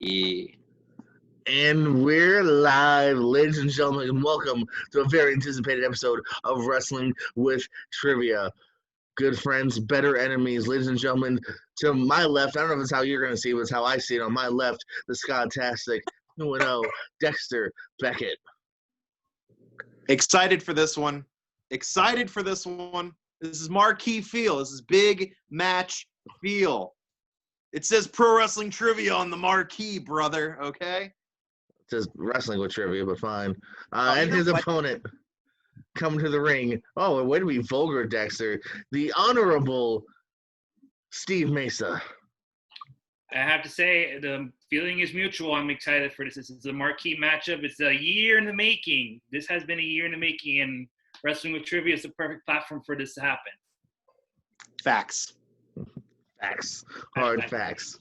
Yeah. And we're live, ladies and gentlemen, and welcome to a very anticipated episode of Wrestling with Trivia. Good friends, better enemies, ladies and gentlemen. To my left, I don't know if it's how you're going to see it, but it's how I see it. On my left, the Scotastic 2-0, Dexter Beckett. Excited for this one. This is marquee feel. This is big match feel. It says Pro Wrestling Trivia on the marquee, brother, okay? It says Wrestling with Trivia, but fine. And his opponent coming to the ring. Oh, way to be vulgar, Dexter. The Honorable Steve Mesa. I have to say, the feeling is mutual. I'm excited for this. This is a marquee matchup. It's a year in the making. This has been a year in the making, and Wrestling with Trivia is the perfect platform for this to happen. Facts. Hard facts.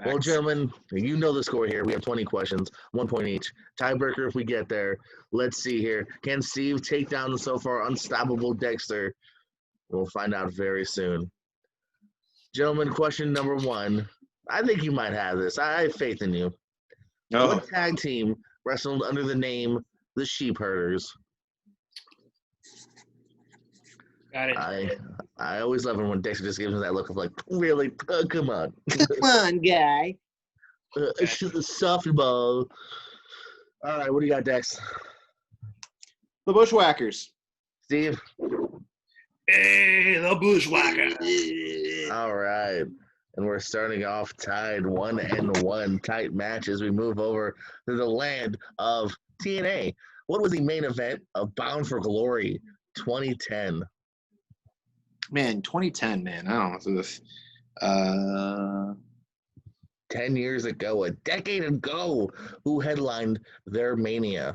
Well, gentlemen, you know the score here. We have 20 questions, 1 point each. Tiebreaker if we get there. Let's see here. Can Steve take down the so far unstoppable Dexter? We'll find out very soon. Gentlemen, question number 1. I think you might have this. I have faith in you. Oh. What tag team wrestled under the name the Sheep Herders? Got it. I always love it when Dexter just gives me that look of like, really? Come on. Come on, guy. Softball. All right, what do you got, Dex? The Bushwhackers. Steve? Hey, the Bushwhacker. All right. And we're starting off tied 1-1. Tight match as we move over to the land of TNA. What was the main event of Bound for Glory 2010? Man, 2010, man. I don't know. 10 years ago, a decade ago, who headlined their Mania?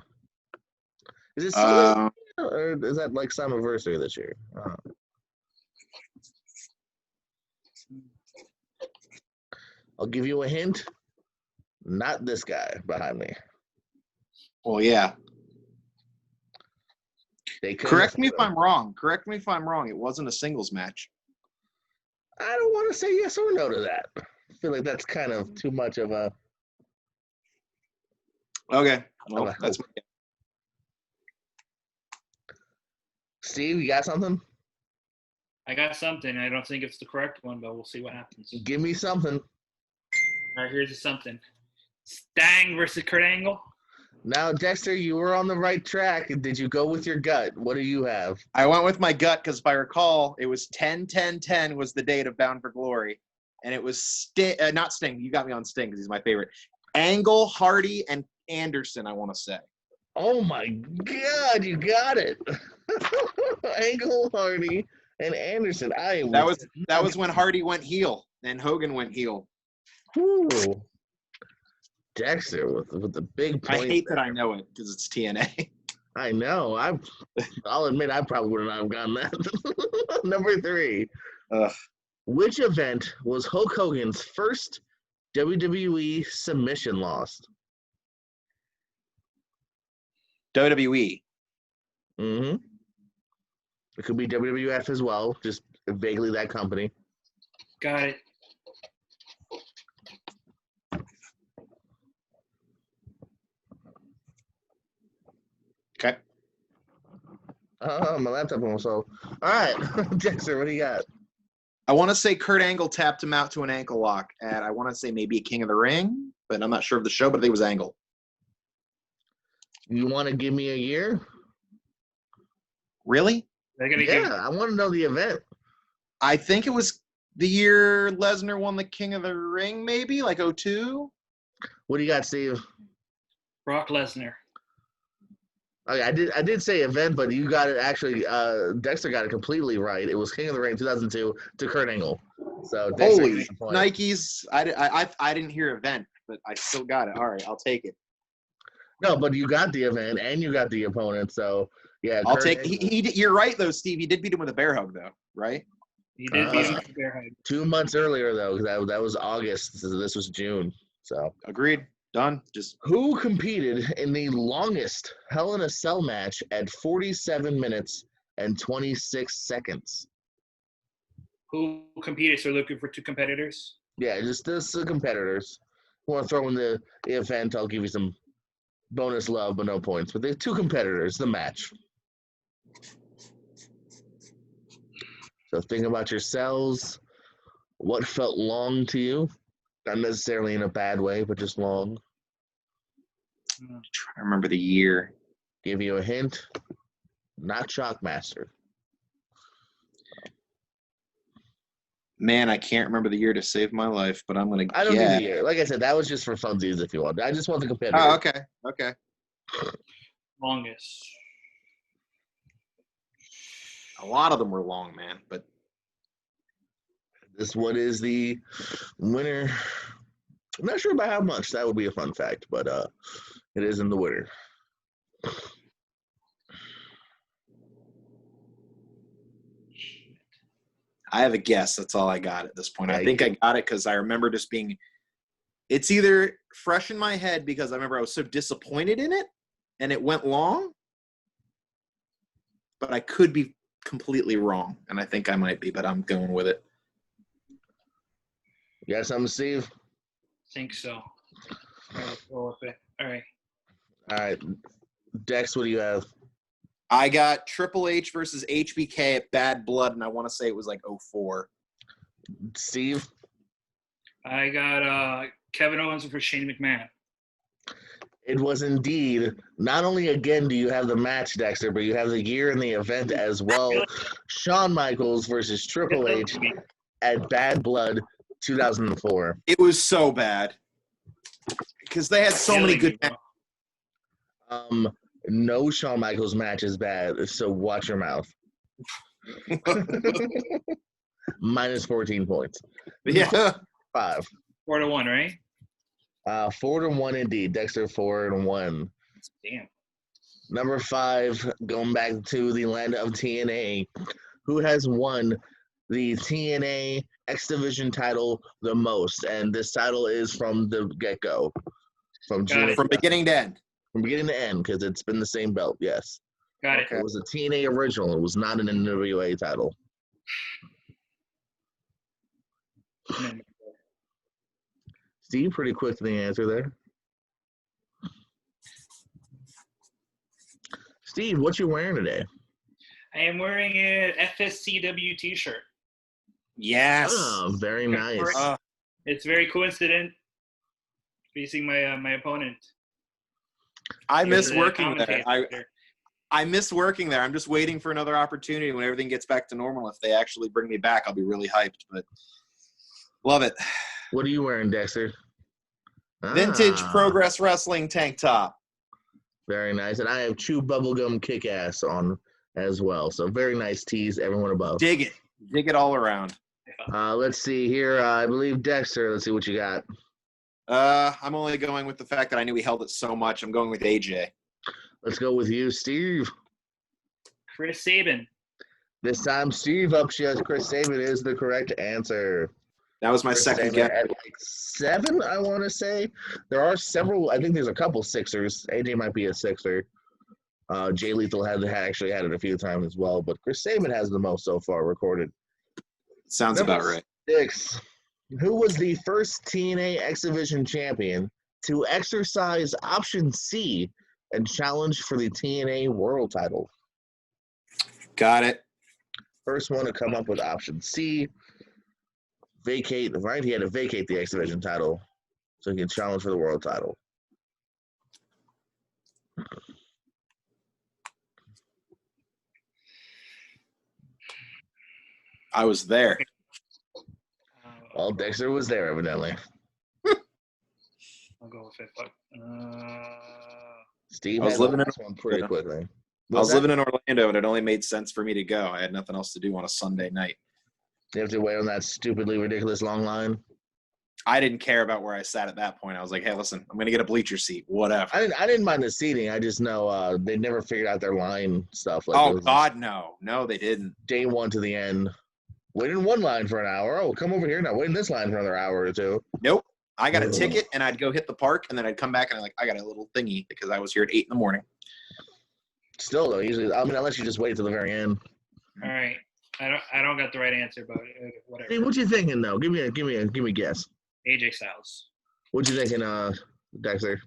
Is it still or is that like some anniversary this year? I'll give you a hint. Not this guy behind me. Well, yeah. Correct me if I'm wrong. It wasn't a singles match. I don't want to say yes or no to that. I feel like that's kind of too much of a... Okay. Well, that's... Steve, you got something? I got something. I don't think it's the correct one, but we'll see what happens. Give me something. All right, here's something. Stang versus Kurt Angle. Now, Dexter, you were on the right track. Did you go with your gut? What do you have? I went with my gut because if I recall, it was 10-10-10 was the date of Bound for Glory. And it was not Sting. You got me on Sting because he's my favorite. Angle, Hardy, and Anderson, I want to say. Oh, my God. You got it. Angle, Hardy, and Anderson. That was when Hardy went heel and Hogan went heel. Whew. Dexter with the big point. I hate that I know it because it's TNA. I know. I'll admit I probably would not have gotten that. Number 3. Which event was Hulk Hogan's first WWE submission loss? WWE. Mm-hmm. It could be WWF as well, just vaguely that company. Got it. Okay. My laptop almost so. All right, Dexter, what do you got? I want to say Kurt Angle tapped him out to an ankle lock at, I want to say maybe a King of the Ring, but I'm not sure of the show, but I think it was Angle. You want to give me a year? Really? Yeah, I want to know the event. I think it was the year Lesnar won the King of the Ring, maybe, like 2002. What do you got, Steve? Brock Lesnar. Okay, I did say event, but you got it actually. Dexter got it completely right. It was King of the Ring 2002 to Kurt Angle. So Dexter holy Nikes! I didn't hear event, but I still got it. All right, I'll take it. No, but you got the event and you got the opponent. So yeah, I'll take. You're right though, Steve. He did beat him with a bear hug though, right? He did beat him with a bear hug. 2 months earlier though, that was August. So this was June. So agreed. Done. Who competed in the longest Hell in a Cell match at 47 minutes and 26 seconds? Who competed? So looking for 2 competitors? Yeah, just the competitors. want to throw in the event, I'll give you some bonus love, but no points. But the two competitors, the match. So think about yourselves. What felt long to you? Not necessarily in a bad way, but just long. I'm trying to remember the year. Give you a hint. Not Shockmaster. Man, I can't remember the year to save my life, but I'm gonna. I don't need the year. Like I said, that was just for funsies if you want. I just want the competitor. Oh, okay. Longest. A lot of them were long, man, but This one is the winner. I'm not sure by how much. That would be a fun fact, but it is in the winner. I have a guess. That's all I got at this point. Yeah, I think I got it because I remember just being. It's either fresh in my head because I remember I was so disappointed in it, and it went long. But I could be completely wrong, and I think I might be, but I'm going with it. You got something, Steve? Think so. All right, let's roll with it. All right. All right. Dex, what do you have? I got Triple H versus HBK at Bad Blood, and I want to say it was like 04. Steve? I got Kevin Owens for Shane McMahon. It was indeed. Not only again do you have the match, Dexter, but you have the year and the event as well. Shawn Michaels versus Triple H at Bad Blood 2004. It was so bad because they had so many good matches. No Shawn Michaels match is bad, so watch your mouth. Minus 14 points. Yeah. 5. 4-1, right? 4-1 indeed. Dexter 4-1. Damn. Number 5, going back to the land of TNA. Who has won the TNA X Division title the most? And this title is from the get-go. From beginning to end. From beginning to end, because it's been the same belt, yes. Got it. It was a TNA original. It was not an NWA title. Steve, pretty quick to the answer there. Steve, what you wearing today? I am wearing an FSCW t-shirt. Yes. Oh, very nice. It's very coincident facing my opponent. I miss working there. I miss working there. I'm just waiting for another opportunity when everything gets back to normal. If they actually bring me back, I'll be really hyped. But love it. What are you wearing, Dexter? Vintage Progress Wrestling tank top. Very nice. And I have Chew Bubblegum Kick-Ass on as well. So very nice tees, everyone above. Dig it. Dig it all around. Let's see here. I believe Dexter. Let's see what you got. I'm only going with the fact that I knew he held it so much. I'm going with AJ. Let's go with you, Steve. Chris Sabin. This time, Steve up. She has Chris Sabin is the correct answer. That was my second guess. At like 7, I want to say. There are several. I think there's a couple Sixers. AJ might be a Sixer. Jay Lethal actually had it a few times as well. But Chris Sabin has the most so far recorded. Sounds about right. 6. Who was the first TNA X Division champion to exercise option C and challenge for the TNA World title? Got it. First one to come up with option C. Vacate, right? He had to vacate the X Division title so he can challenge for the world title. I was there. Well, Dexter was there, evidently. I'll go with it. Steve was living in this one pretty quickly. I was living in Orlando, and it only made sense for me to go. I had nothing else to do on a Sunday night. You have to wait on that stupidly ridiculous long line? I didn't care about where I sat at that point. I was like, hey, listen, I'm going to get a bleacher seat, whatever. I didn't mind the seating. I just know they never figured out their line stuff. Like God, no. No, they didn't. Day one to the end. Wait in one line for an hour. Oh, come over here now. Wait in this line for another hour or two. Nope. I got a ticket, and I'd go hit the park, and then I'd come back, and I got a little thingy because I was here at 8 a.m. Still, though, usually, unless you just wait till the very end. All right. I don't got the right answer, but whatever. Hey, what you thinking though? Give me a guess. AJ Styles. What you thinking, Dexter?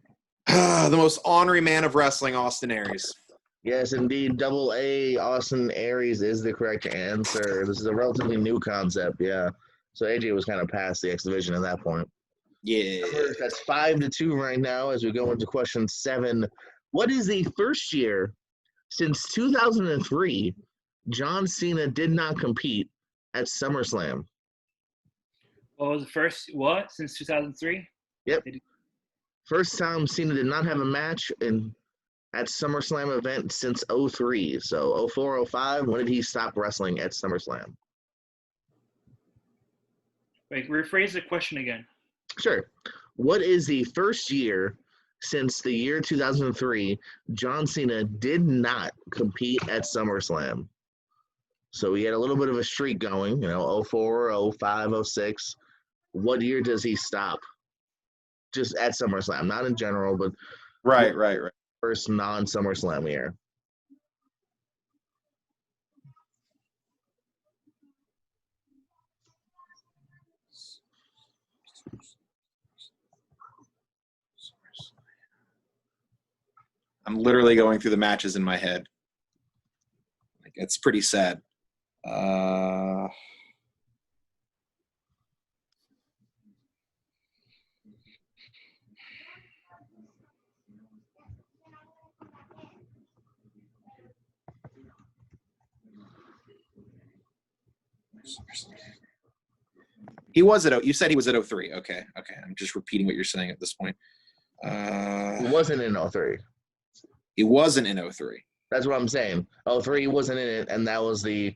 The most ornery man of wrestling, Austin Aries. Yes, indeed. Double A Austin Aries is the correct answer. This is a relatively new concept, yeah. So AJ was kind of past the X Division at that point. Yeah. That's 5-2 right now as we go into question 7. What is the first year since 2003 John Cena did not compete at SummerSlam? What was the first, since 2003? Yep. First time Cena did not have a match at SummerSlam event since 03. So 04, 05, when did he stop wrestling at SummerSlam? Wait, rephrase the question again. Sure. What is the first year since the year 2003 John Cena did not compete at SummerSlam? So he had a little bit of a streak going, 04, 05, 06. What year does he stop? Just at SummerSlam, not in general, but Right. First non-SummerSlam year. I'm literally going through the matches in my head. Like, it's pretty sad. He was you said he was at 03. Okay. I'm just repeating what you're saying at this point. He wasn't in 03. He wasn't in 03. That's what I'm saying. 03, he wasn't in it, and that was the,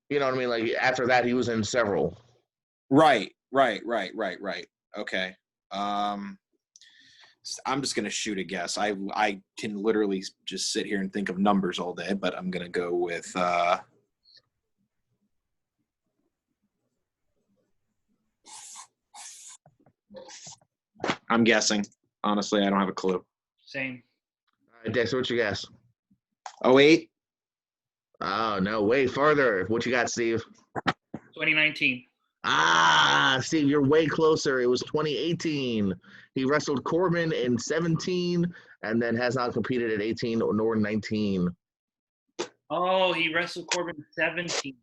you know what I mean? Like, after that, he was in several. Right. Okay. I'm just going to shoot a guess. I can literally just sit here and think of numbers all day, but I'm going to go with I'm guessing. Honestly, I don't have a clue. Same. All right, Dexter, what's your guess? 08? Oh, no, way farther. What you got, Steve? 2019. Steve, you're way closer. It was 2018. He wrestled Corbin in 17 and then has not competed at 18 nor 19. Oh, he wrestled Corbin in 17.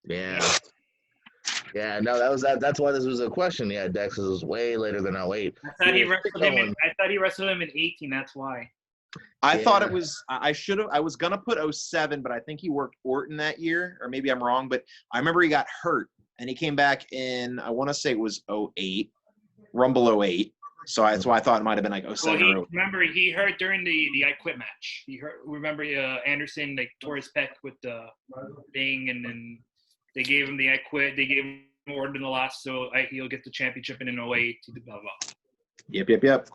Yeah. Yeah, no, that's why this was a question. Yeah, Dex was way later than 08. I thought he wrestled him in 18, that's why. I thought it was I was gonna put 07, but I think he worked Orton that year, or maybe I'm wrong, but I remember he got hurt and he came back in, I want to say it was 08, Rumble 08. So that's why I thought it might have been like 07 or 08. Remember, he hurt during the I Quit match. Remember Anderson tore his pec with the thing, and then they gave him the I Quit. They gave him Orton in the last, so he'll get the championship in 08. Blah, blah. Yep.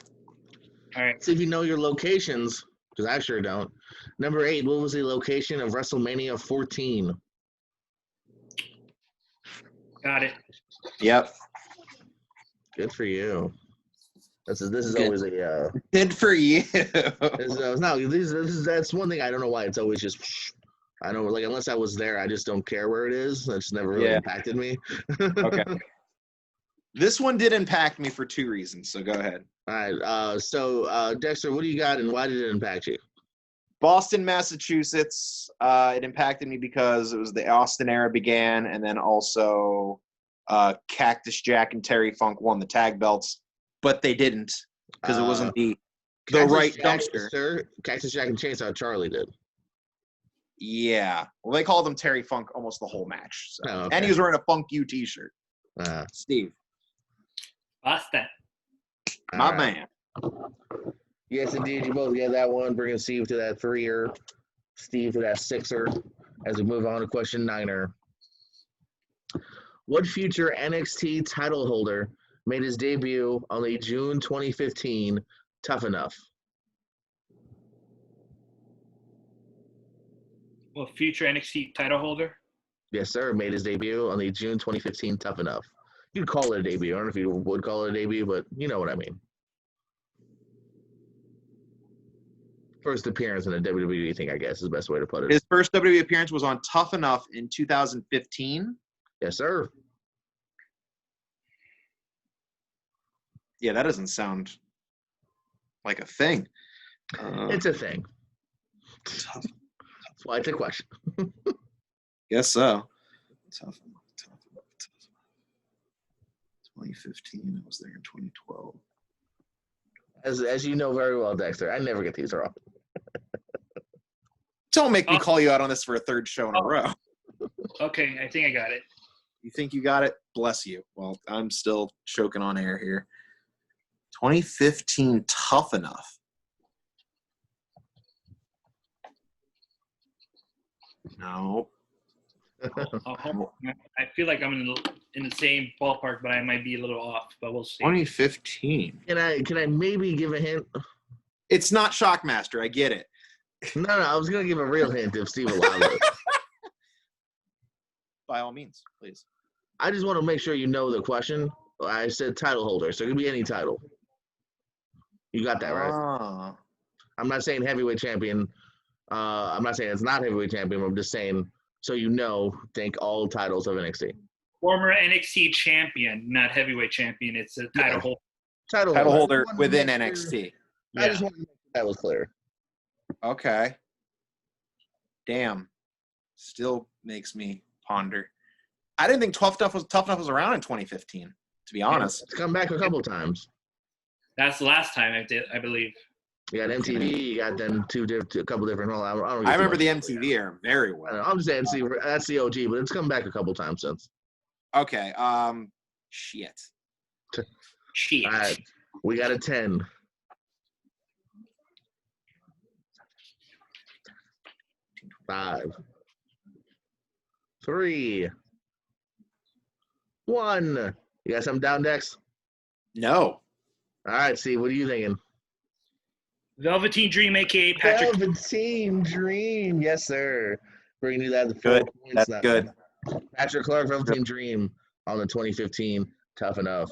All right. So if you know your locations, because I sure don't. Number 8, what was the location of WrestleMania 14? Got it. Yep. Good for you. This is always a good for you. That's one thing I don't know why it's always just. I don't like unless I was there, I just don't care where it is. That's never really impacted me. Okay. This one did impact me for 2 reasons, so go ahead. All right. So Dexter, what do you got, and why did it impact you? Boston, Massachusetts. It impacted me because it was the Austin era began, and then also Cactus Jack and Terry Funk won the tag belts, but they didn't because it wasn't the right dumpster. Cactus Jack and Chainsaw Charlie did. Yeah. Well, they called him Terry Funk almost the whole match. So. Oh, okay. And he was wearing a Funk You t-shirt. Steve. Boston. My man. Yes, indeed. You both get that one, bringing Steve to that 3-er, Steve to that 6-er, as we move on to question 9-er. What future NXT title holder made his debut on the June 2015 Tough Enough? Well, future NXT title holder? Yes, sir. Made his debut on the June 2015 Tough Enough. You'd call it a debut. I don't know if you would call it a debut, but you know what I mean. First appearance in a WWE thing, I guess, is the best way to put it. His first WWE appearance was on Tough Enough in 2015. Yes, sir. Yeah, that doesn't sound like a thing. It's a thing. That's why it's a question. Guess so. Tough. 2015. I was there in 2012. As you know very well, Dexter, I never get these wrong. Don't make me call you out on this for a third show in a row. Okay, I think I got it. You think you got it? Bless you. Well, I'm still choking on air here. 2015, Tough Enough. No. I feel like I'm in the same ballpark, but I might be a little off. But we'll see. 2015. Can I maybe give a hint? It's not Shockmaster. I get it. No, I was gonna give a real hint if Steve allowed it. By all means, please. I just want to make sure you know the question. I said title holder, so it could be any title. You got that right. I'm not saying heavyweight champion. I'm not saying it's not heavyweight champion. I'm just saying so you know. Think all titles of NXT. Former NXT champion, not heavyweight champion. It's a title holder. Title holder within NXT. I just want to make sure that was clear. Okay. Damn. Still makes me ponder. I didn't think Tough Enough was around in 2015, to be honest. It's come back a couple times. That's the last time I believe. You got MTV, you got them a couple different. I remember the MTV era very well. I'm just saying, see, that's the OG, but it's come back a couple times since. Okay. Shit. Shit. All right. We got a 10. 5, 3, 1. You got something down, Dex? No. All right, Steve, what are you thinking? Velveteen Dream, a.k.a. Patrick. Velveteen Dream, yes, sir. Bringing you that 4 Good. points. That's now. good. Patrick Clark, Velveteen Dream on the 2015 Tough Enough.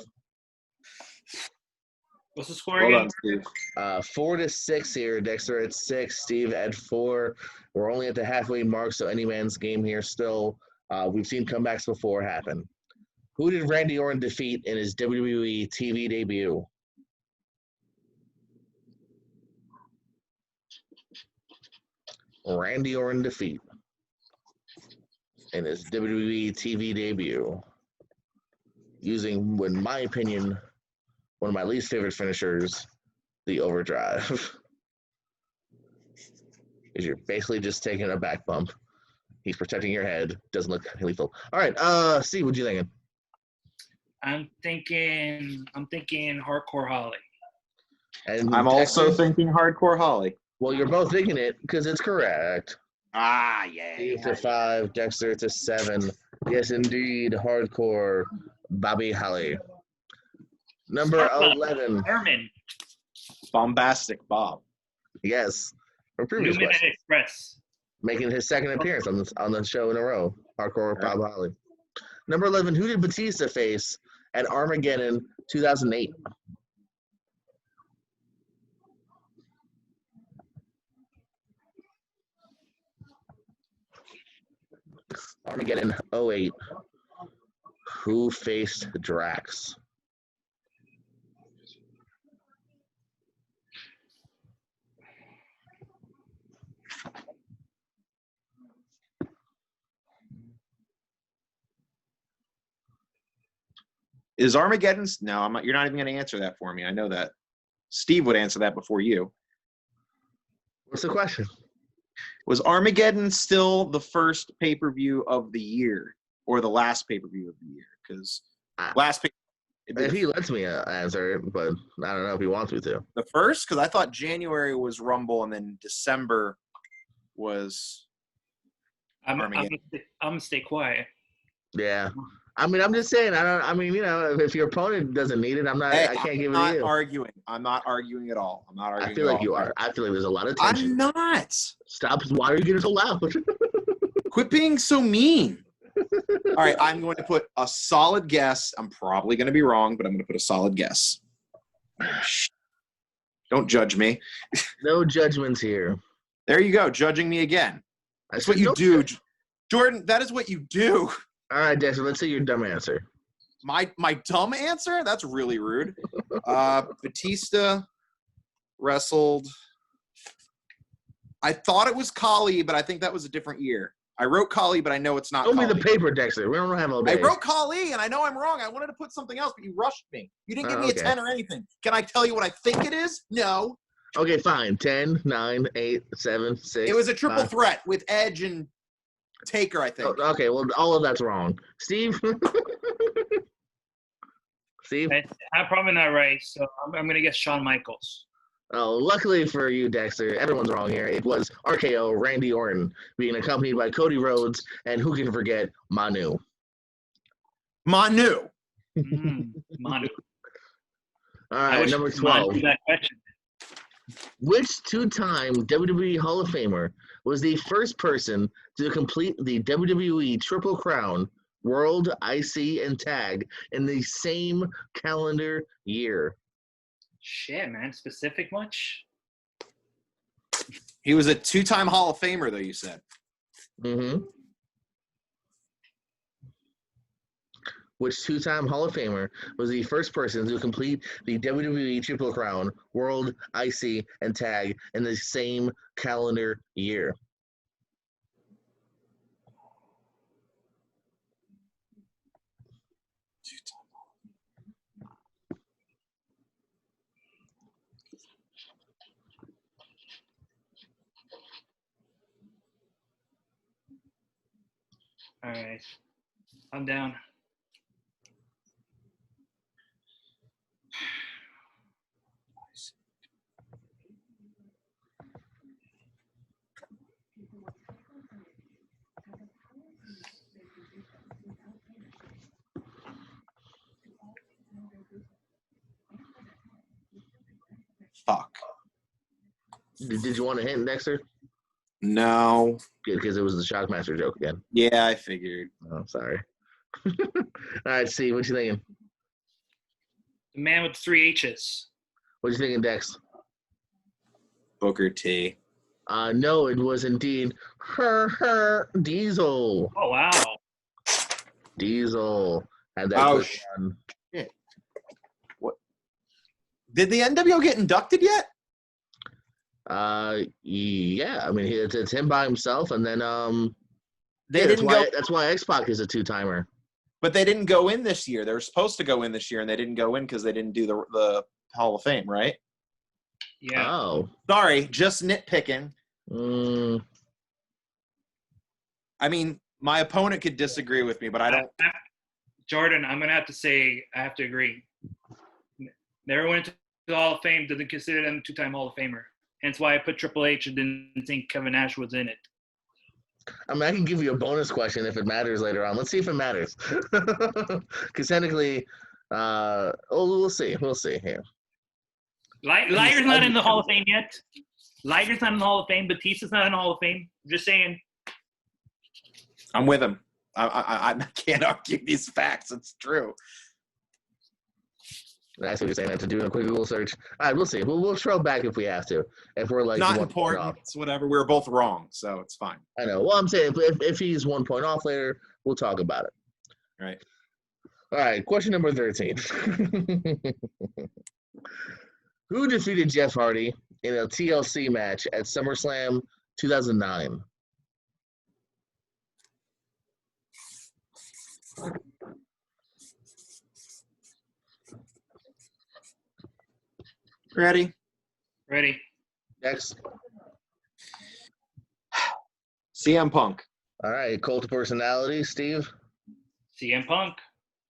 What's the score again? Steve. 4-6 here. Dexter at 6, Steve at 4. We're only at the halfway mark, so any man's game here still. We've seen comebacks before happen. Who did Randy Orton defeat in his WWE TV debut? Randy Orton defeat in his WWE TV debut using, in my opinion, one of my least favorite finishers, the overdrive. Because you're basically just taking a back bump. He's protecting your head. Doesn't look lethal. All right, Steve, what you thinking? I'm thinking Hardcore Holly. And I'm also thinking Hardcore Holly. Well, you're both thinking it because it's correct. Yeah. Steve to 5, Dexter to 7. Yes, indeed, Hardcore Bobby Holly. Number 11. Herman. Bombastic Bob. Yes. From previous Newman questions. Express. Making his second appearance on the show in a row. Hardcore Bob Holly. Number 11. Who did Batista face at Armageddon 2008? Armageddon 08. Who faced Drax? Is Armageddon's? No, I'm not. You're not even going to answer that for me. I know that. Steve would answer that before you. What's the question? Was Armageddon still the first pay-per-view of the year or the last pay-per-view of the year? Because last pay. If he lets me answer it, but I don't know if he wants me to. The first? Because I thought January was Rumble and then December was Armageddon. I'm gonna stay quiet. Yeah. I mean, I'm just saying. If your opponent doesn't need it, I can't give it to you. I'm not arguing at all. I'm not arguing. I feel like you are. I feel like there's a lot of I'm tension. not. Stop. Why are you getting so loud? Quit being so mean. All right, I'm going to put a solid guess. I'm probably going to be wrong, but I'm going to put a solid guess. Don't judge me. No judgments here. There you go, judging me again. That's what you do. Jordan, that is what you do. All right, Dexter, let's see your dumb answer. My dumb answer? That's really rude. Batista wrestled. I thought it was Kali, but I think that was a different year. I wrote Kali, but I know it's not Show me Kali. the paper, Dexter. We don't have all day. I wrote Kali, and I know I'm wrong. I wanted to put something else, but you rushed me. You didn't give me a 10 or anything. Can I tell you what I think it is? No. Okay, fine. 10, 9, 8, 7, 6. It was a triple 5. threat with Edge and Taker, I think. Oh, okay, well, all of that's wrong. Steve? Steve? I'm probably not right, so I'm going to guess Shawn Michaels. Oh, luckily for you, Dexter, everyone's wrong here. It was RKO, Randy Orton, being accompanied by Cody Rhodes, and who can forget Manu? Manu. Manu. All right, number 12. That question. Which two-time WWE Hall of Famer was the first person to complete the WWE Triple Crown, World, IC, and Tag in the same calendar year? Shit, man. Specific much? He was a 2-time Hall of Famer, though, you said. Mm-hmm. Which two-time Hall of Famer was the first person to complete the WWE Triple Crown, World, IC, and Tag in the same calendar year? All right. I'm down. Fuck. Did you want a hint, Dexter? No. Good, because it was the Shockmaster joke again. Yeah, I figured. Oh, sorry. All right, Steve, what you thinking? The man with 3 H's. What you thinking, Dex? Booker T. No, it was indeed Diesel. Oh, wow. Diesel had that Oh, quick run. shit. What? Did the NWO get inducted yet? Yeah. I mean, it's him by himself, and then that's why X-Pac is a 2-timer. But they didn't go in this year. They were supposed to go in this year, and they didn't go in because they didn't do the Hall of Fame, right? Yeah. Oh. Sorry, just nitpicking. I mean, my opponent could disagree with me, but I don't. Jordan, I'm going to have to say I have to agree. Never went to the Hall of Fame, doesn't consider them a 2-time Hall of Famer. Hence why I put Triple H and didn't think Kevin Nash was in it. I mean, I can give you a bonus question if it matters later on. Let's see if it matters. Because technically, we'll see. We'll see here. Liger's not in the Hall of Fame yet. Liger's not in the Hall of Fame. Batista's not in the Hall of Fame. Just saying. I'm with him. I can't argue these facts. It's true. That's what you're saying. I have to do a quick Google search. All right, we'll see. We'll trail back if we have to. If we're like Not important. It's whatever. We were both wrong, so it's fine. I know. Well, I'm saying if he's 1 point off later, we'll talk about it. Right. All right. Question number 13. Who defeated Jeff Hardy in a TLC match at SummerSlam 2009? Ready? Ready. Next. CM Punk. All right. Cult of personality, Steve? CM Punk.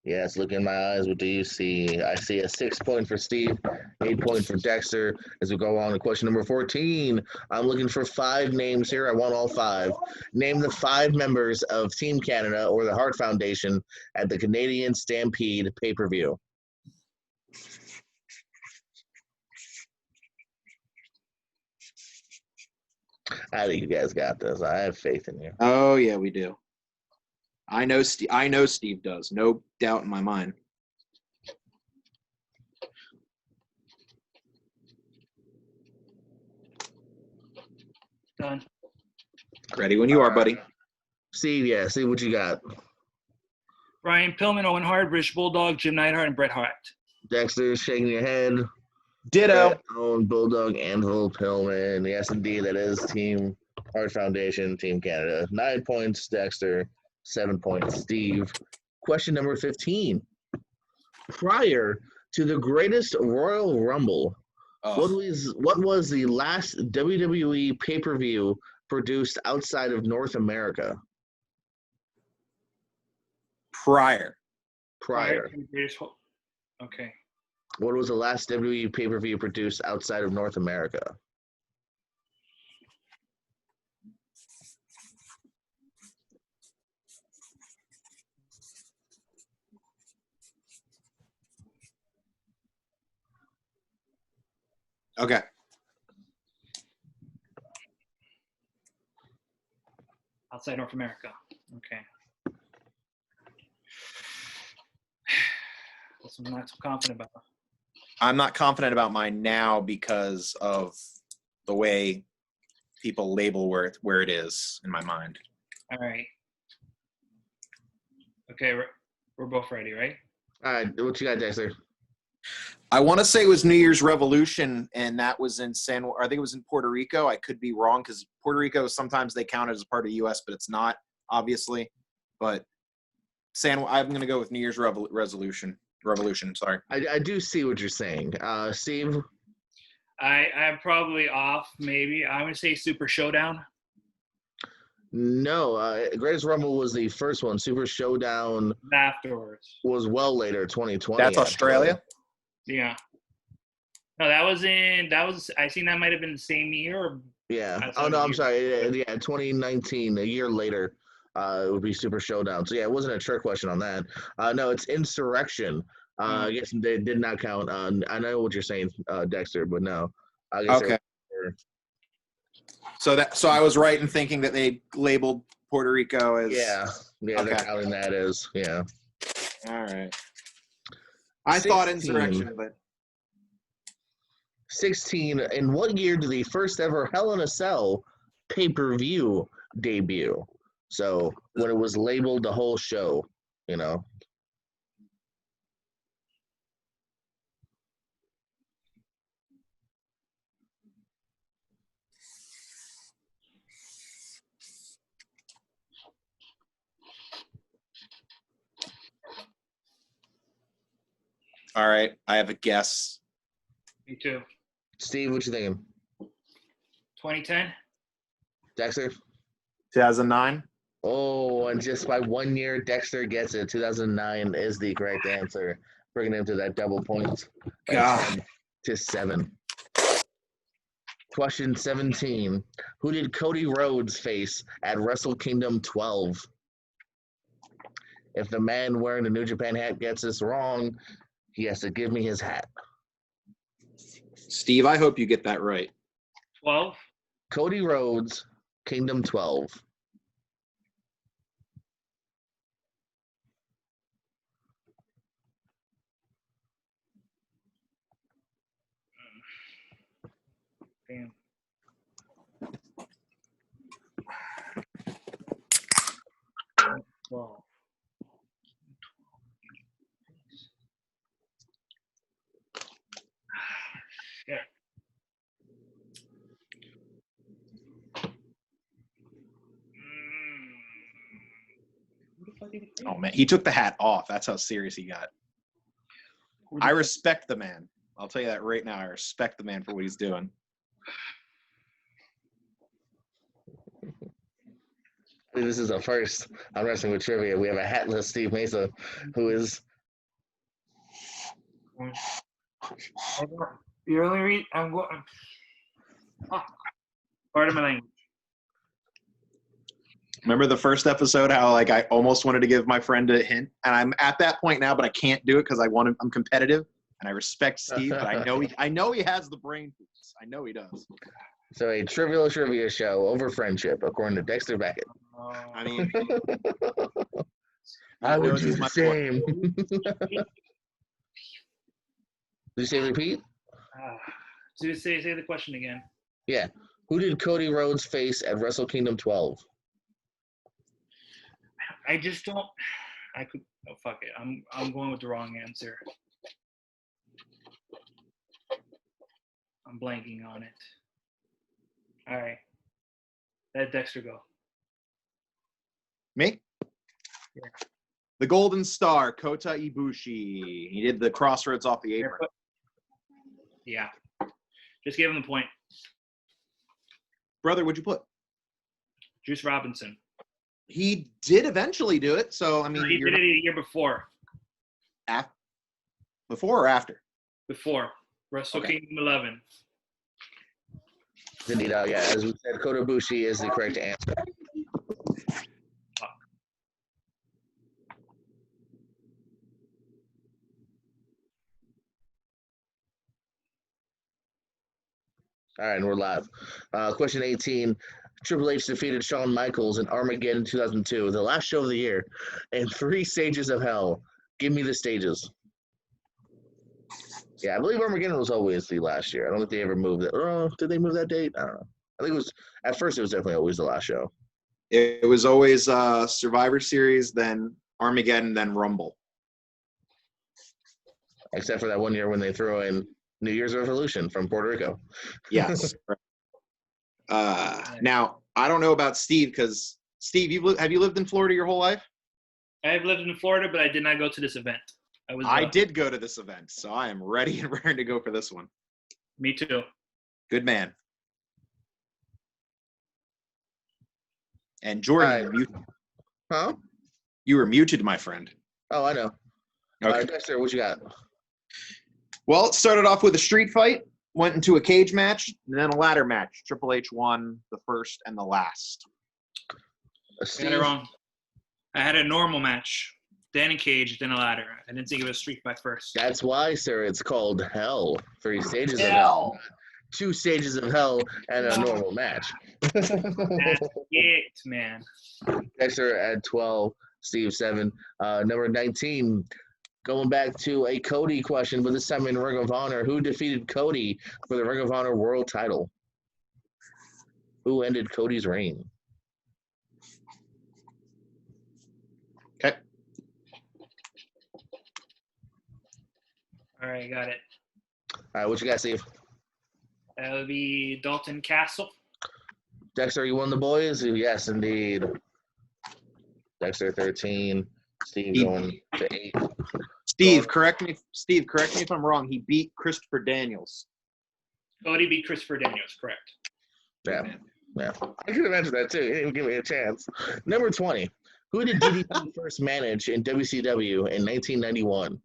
Yes, look in my eyes. What do you see? I see a 6 point for Steve, 8 point for Dexter. As we go on to question number 14, I'm looking for 5 names here. I want all 5. Name the 5 members of Team Canada or the Hart Foundation at the Canadian Stampede pay-per-view. I think you guys got this. I have faith in you. Oh yeah, we do. I know Steve does. No doubt in my mind. Done. Ready when you are, buddy. Steve, yeah. See what you got. Brian Pillman, Owen Hart, British Bulldog, Jim Neidhart, and Bret Hart. Dexter is shaking your head. Ditto. Owen, Bulldog, Anvil, Pillman. Yes, indeed, that is Team Hart Foundation, Team Canada. 9 points, Dexter. 7 points, Steve. Question number 15. Prior to the greatest Royal Rumble, what was the last WWE pay-per-view produced outside of North America? Prior. Okay. What was the last WWE pay-per-view produced outside of North America? Okay. Outside North America. Okay. That's what I'm not so confident about. I'm not confident about mine now because of the way people label where it is in my mind. All right. Okay, we're both ready, right? All right, what you got, Dexter? I want to say it was New Year's Revolution, and that was in I think it was in Puerto Rico. I could be wrong because Puerto Rico, sometimes they count it as part of the U.S., but it's not, obviously. But I'm going to go with New Year's Revolution. Sorry. I do see what you're saying. Steve? I'm probably off, maybe. I'm going to say Super Showdown. No, Greatest Rumble was the first one. Super Showdown Afterwards. was well later, 2020. That's Australia? Yeah. No, I seen that might have been the same year. Yeah. Oh, no, I'm sorry. Yeah, 2019, a year later, it would be Super Showdown. So, yeah, it wasn't a trick question on that. No, it's Insurrection. I guess they did not count. I know what you're saying, Dexter, but no. I guess okay. So I was right in thinking that they labeled Puerto Rico as... Yeah, okay. They're counting that as, yeah. All right. I thought Insurrection, but... 16. In what year did the first ever Hell in a Cell pay-per-view debut? So when it was labeled the whole show, you know. All right, I have a guess. Me too. Steve, what you thinking? 2010. Dexter? 2009. Oh, and just by 1 year, Dexter gets it. 2009 is the correct answer, bringing him to that double point. God. To 7. Question 17. Who did Cody Rhodes face at Wrestle Kingdom 12? If the man wearing the New Japan hat gets this wrong, he has to give me his hat. Steve, I hope you get that right. 12. Cody Rhodes, Kingdom 12. Damn. Well. Yeah. Oh, man. He took the hat off. That's how serious he got. I respect the man. I'll tell you that right now. I respect the man for what he's doing. This is a first. I'm wrestling with trivia. We have a hatless Steve Mesa, who is... You only read. I'm going. Part of my language. Remember the first episode? How I almost wanted to give my friend a hint, and I'm at that point now, but I can't do it because I'm competitive, and I respect Steve, but I know he has the brain. I know he does. So a trivial trivia show over friendship, according to Dexter Beckett. I mean, I would do the same. Did you say repeat? Say the question again. Yeah. Who did Cody Rhodes face at Wrestle Kingdom 12? I just don't. I could. Oh fuck it. I'm going with the wrong answer. I'm blanking on it. All right. Let Dexter go. Me? Yeah. The Golden Star, Kota Ibushi. He did the crossroads off the apron. Yeah. Just give him the point. Brother, what'd you put? Juice Robinson. He did eventually do it, so I mean, He did it a year before. Before or after? Before Wrestle Kingdom 11. Indeed, yeah, as we said, Kota Ibushi is the correct answer. All right, and we're live. Question 18. Triple H defeated Shawn Michaels in Armageddon 2002, the last show of the year, in 3 stages of hell. Give me the stages. Yeah, I believe Armageddon was always the last year. I don't think they ever moved it. Oh, did they move that date? I don't know. I think it was, at first, it was definitely always the last show. It was always Survivor Series, then Armageddon, then Rumble. Except for that one year when they threw in New Year's Revolution from Puerto Rico. Yes. Now, I don't know about Steve, because, Steve, have you lived in Florida your whole life? I have lived in Florida, but I did not go to this event. I did go to this event, so I am ready and raring to go for this one. Me too. Good man. And Jordan, Right. muted. Huh? You were muted, my friend. Oh, I know. Okay. Dexter, what you got? Well, it started off with a street fight, went into a cage match, and then a ladder match. Triple H won the first and the last. I got it wrong. I had a normal match. Then a cage, then a ladder. I didn't think it was street fight first. That's why, sir, it's called Hell. 3 stages of hell. 2 stages of hell and a normal match. That's it, man. Dexter at 12, Steve 7. Number 19, going back to a Cody question, but this time in Ring of Honor. Who defeated Cody for the Ring of Honor World title? Who ended Cody's reign? Okay. All right, got it. All right, what you got, Steve? That would be Dalton Castle. Dexter, you won the boys? Yes, indeed. Dexter 13. Steve going to 8. Steve, correct me if I'm wrong. He beat Christopher Daniels. Cody beat Christopher Daniels, correct. Yeah. I could have answered that too. He didn't even give me a chance. Number 20. Who did DDP first manage in WCW in 1991?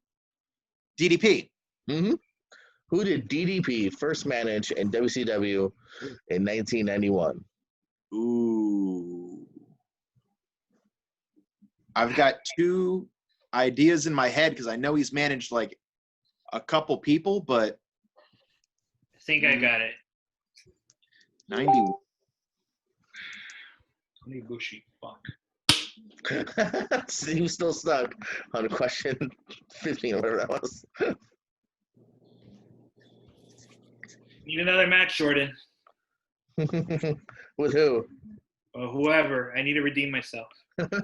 DDP. Mm-hmm. Who did DDP first manage in WCW in 1991? Ooh. I've got 2 ideas in my head because I know he's managed like a couple people, but I think I got it. 90. Tony Ibushi. Fuck. Steve's still stuck on question 15 or whatever that was. Need another match, Jordan. With who? Whoever. I need to redeem myself.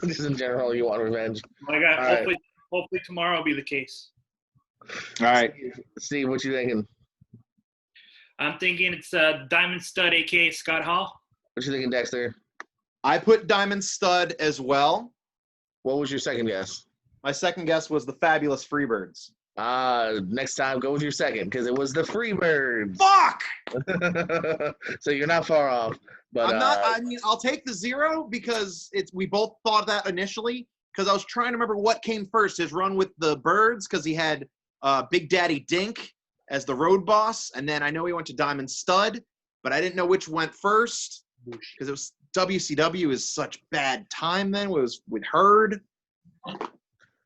Just in general, you want revenge. My God, All hopefully tomorrow will be the case. All right. Steve, what you thinking? I'm thinking it's Diamond Stud, a.k.a. Scott Hall. What you thinking, Dexter? I put Diamond Stud as well. What was your second guess? My second guess was the Fabulous Freebirds. Next time, go with your second, because it was the Freebirds. Fuck! So you're not far off. But I'm not. I mean, I'll take the 0 because we both thought that initially. Because I was trying to remember what came first: his run with the Birds, because he had Big Daddy Dink as the road boss, and then I know he went to Diamond Stud, but I didn't know which went first because it was WCW is such bad time then. It was with Herd.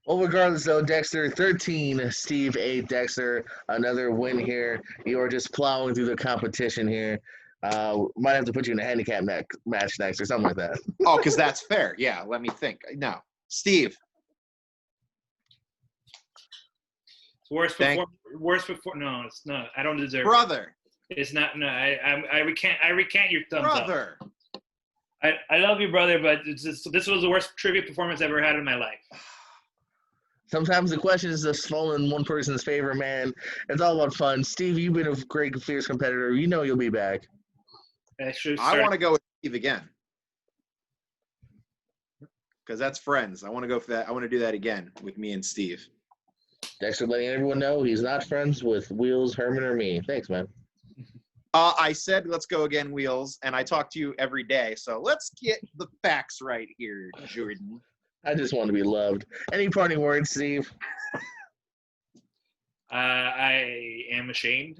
Well, regardless, though, Dexter 13, Steve 8. Dexter, another win here. You are just plowing through the competition here. Might have to put you in a handicap match next or something like that. Oh, because that's fair. Yeah, let me think. No. Steve. Worst before. No, it's not. I don't deserve Brother. it. It's not. No, I recant your thumbs Brother. up. I love you, brother, but this was the worst trivia performance I ever had in my life. Sometimes the question is just falling in one person's favor, man. It's all about fun. Steve, you've been a great, fierce competitor. You know you'll be back. I want to go with Steve again. Because that's friends. I want to go for that. I want to do that again with me and Steve. Dexter letting everyone know he's not friends with Wheels, Herman, or me. Thanks, man. I said let's go again, Wheels, and I talk to you every day. So let's get the facts right here, Jordan. I just want to be loved. Any parting words, Steve? I am ashamed.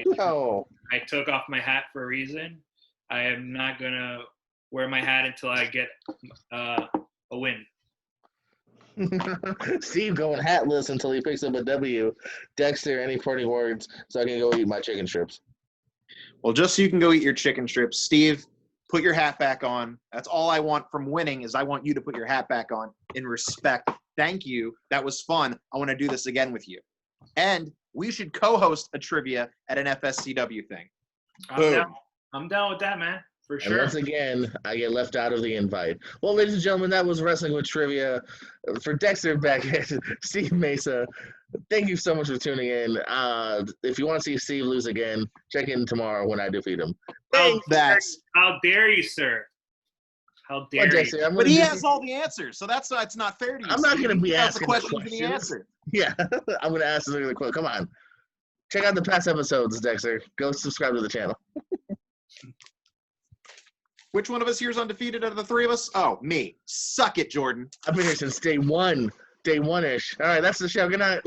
No. I took off my hat for a reason. I am not going to wear my hat until I get a win. Steve going hatless until he picks up a W. Dexter, any parting words so I can go eat my chicken strips? Well, just so you can go eat your chicken strips, Steve, put your hat back on. That's all I want from winning is I want you to put your hat back on in respect. Thank you. That was fun. I want to do this again with you. And we should co-host a trivia at an FSCW thing. I'm down with that, man. For sure. And once again, I get left out of the invite. Well, ladies and gentlemen, that was Wrestling with Trivia. For Dexter, Beckett, Steve Mesa, thank you so much for tuning in. If you want to see Steve lose again, check in tomorrow when I defeat him. How dare you, sir? How dare you? Dexter, but he has all the answers, so that's it's not fair to you. I'm not going to be asking the questions and the answer. Yeah, I'm going to ask the question. Come on. Check out the past episodes, Dexter. Go subscribe to the channel. Which one of us here is undefeated out of the three of us? Oh, me. Suck it, Jordan. I've been here since day one. Day one-ish. All right, that's the show. Good night.